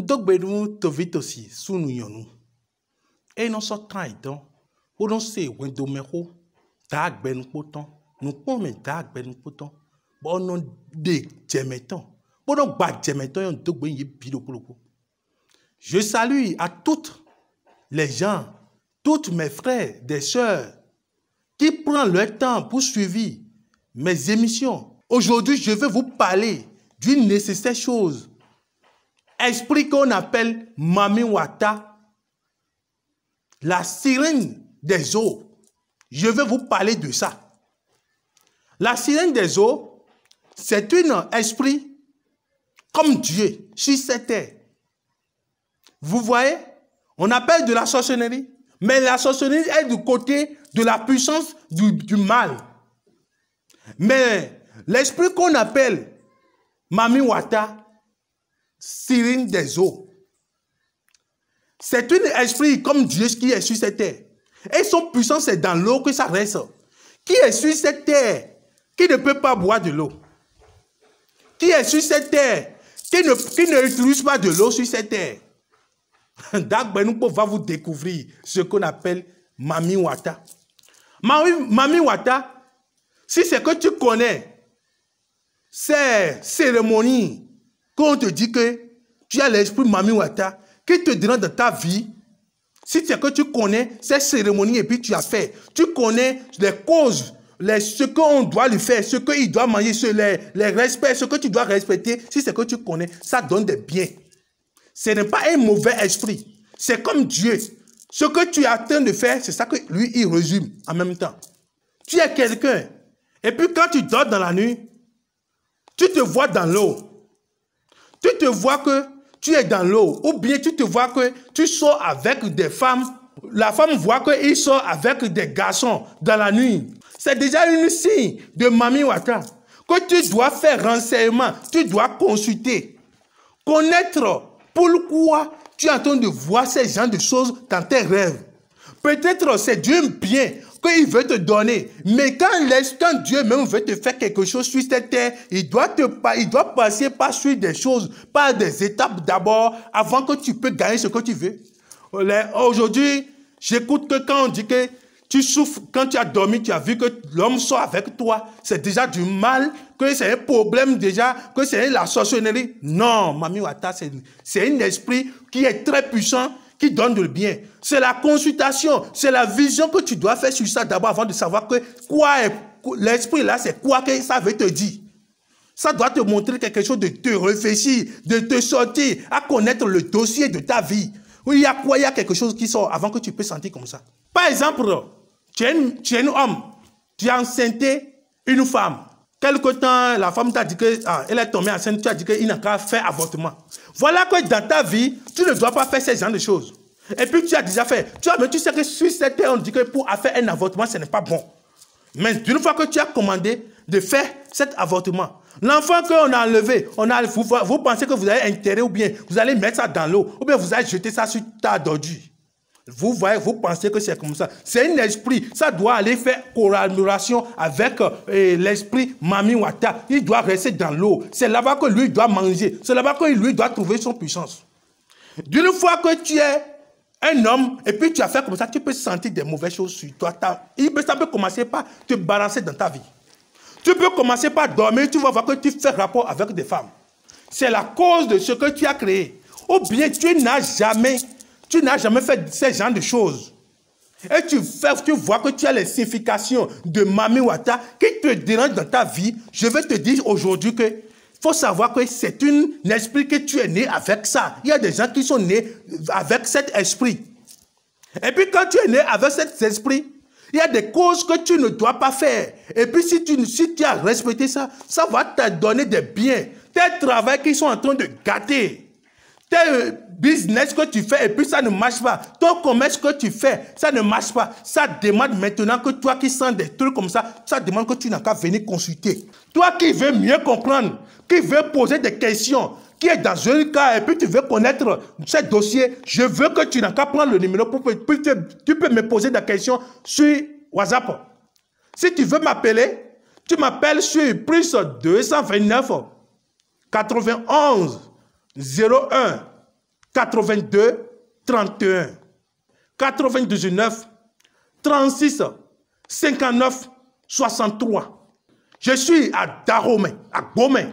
Dogbenu tovitosi sunu yonu. Et non so traitant. Ou non se wendomero. Dag ben poton. Nous pomme dag ben poton. Bon non de djemeton. Bon non bad djemeton yon dogben ye bido poloko. Je salue à toutes les gens, toutes mes frères, des sœurs, qui prennent leur temps pour suivre mes émissions. Aujourd'hui, je vais vous parler d'une nécessaire chose. Esprit qu'on appelle Mami Wata, la sirène des eaux. Je vais vous parler de ça. La sirène des eaux, c'est un esprit comme Dieu sur cette terre. Vous voyez, on appelle de la sorcellerie, mais la sorcellerie est du côté de la puissance du mal. Mais l'esprit qu'on appelle Mami Wata, sirène des eaux, c'est un esprit comme Dieu qui est sur cette terre. Et son puissance est dans l'eau que ça reste. Qui est sur cette terre, qui ne peut pas boire de l'eau. Qui est sur cette terre, qui ne utilise pas de l'eau sur cette terre. Dag Benoupo va vous découvrir ce qu'on appelle Mami Wata. Mami Wata, si c'est que tu connais ces cérémonies, qu'on te dit que tu as l'esprit Mami Wata, qui te dira dans ta vie, si c'est que tu connais ces cérémonies et puis tu as fait, tu connais les causes, ce qu'on doit lui faire, ce qu'il doit manger, les respects, ce que tu dois respecter, si c'est que tu connais, ça donne des biens. Ce n'est pas un mauvais esprit. C'est comme Dieu. Ce que tu es en train de faire, c'est ça que lui, il résume en même temps. Tu es quelqu'un. Et puis quand tu dors dans la nuit, tu te vois dans l'eau. Tu te vois que tu es dans l'eau. Ou bien tu te vois que tu sors avec des femmes. La femme voit qu'il sort avec des garçons dans la nuit. C'est déjà une signe de Mami Wata. Que tu dois faire renseignement. Tu dois consulter. Connaître pourquoi tu es en train de voir ces genres de choses dans tes rêves. Peut-être c'est Dieu bien qu'il veut te donner. Mais quand Dieu même veut te faire quelque chose sur cette terre, il doit passer par sur des choses, par des étapes d'abord, avant que tu peux gagner ce que tu veux. Aujourd'hui, j'écoute que quand on dit que tu souffres, quand tu as dormi, tu as vu que l'homme sort avec toi, c'est déjà du mal, que c'est un problème déjà, que c'est la sorcellerie. Non, Mami Wata, c'est un esprit qui est très puissant, qui donne le bien. C'est la consultation, c'est la vision que tu dois faire sur ça d'abord avant de savoir que l'esprit là, c'est quoi que ça veut te dire. Ça doit te montrer quelque chose, de te réfléchir, de te sortir, à connaître le dossier de ta vie. Oui, il y a quoi? Il y a quelque chose qui sort avant que tu peux sentir comme ça. Par exemple, tu es un homme, tu as enceinté une femme. Quelque temps, la femme t'a dit qu'elle est tombée enceinte, tu as dit qu'il n'a qu'à faire avortement. Voilà que dans ta vie, tu ne dois pas faire ce genre de choses. Et puis tu as déjà fait. Tu sais que sur cette terre, on dit que pour faire un avortement, ce n'est pas bon. Mais d'une fois que tu as commandé de faire cet avortement, l'enfant qu'on a enlevé, vous pensez que vous allez enterrer ou bien vous allez mettre ça dans l'eau ou bien vous allez jeter ça sur ta d'ordure. Vous voyez, vous pensez que c'est comme ça. C'est un esprit. Ça doit aller faire collaboration avec l'esprit Mami Wata. Il doit rester dans l'eau. C'est là-bas que lui doit manger. C'est là-bas que lui doit trouver son puissance. D'une fois que tu es un homme et puis tu as fait comme ça, tu peux sentir des mauvaises choses sur toi. Ça peut commencer par te balancer dans ta vie. Tu peux commencer par dormir, tu vas voir que tu fais rapport avec des femmes. C'est la cause de ce que tu as créé. Ou bien tu n'as jamais fait ce genre de choses. Et tu vois que tu as les significations de Mami Wata qui te dérangent dans ta vie. Je vais te dire aujourd'hui que faut savoir que c'est un esprit que tu es né avec ça. Il y a des gens qui sont nés avec cet esprit. Et puis quand tu es né avec cet esprit, il y a des causes que tu ne dois pas faire. Et puis si tu as respecté ça, ça va te donner des biens. Tes travaux qui sont en train de gâter. Tes business que tu fais et puis ça ne marche pas. Ton commerce que tu fais, ça ne marche pas. Ça demande maintenant que toi qui sens des trucs comme ça demande que tu n'as qu'à venir consulter. Toi qui veux mieux comprendre, qui veux poser des questions, qui est dans un cas et puis tu veux connaître ce dossier, je veux que tu n'as qu'à prendre le numéro pour que tu peux me poser des questions sur WhatsApp. Si tu veux m'appeler, tu m'appelles sur plus 229 91 01 82 31. 99 36 59 63. Je suis à Dahomey, à Gomey.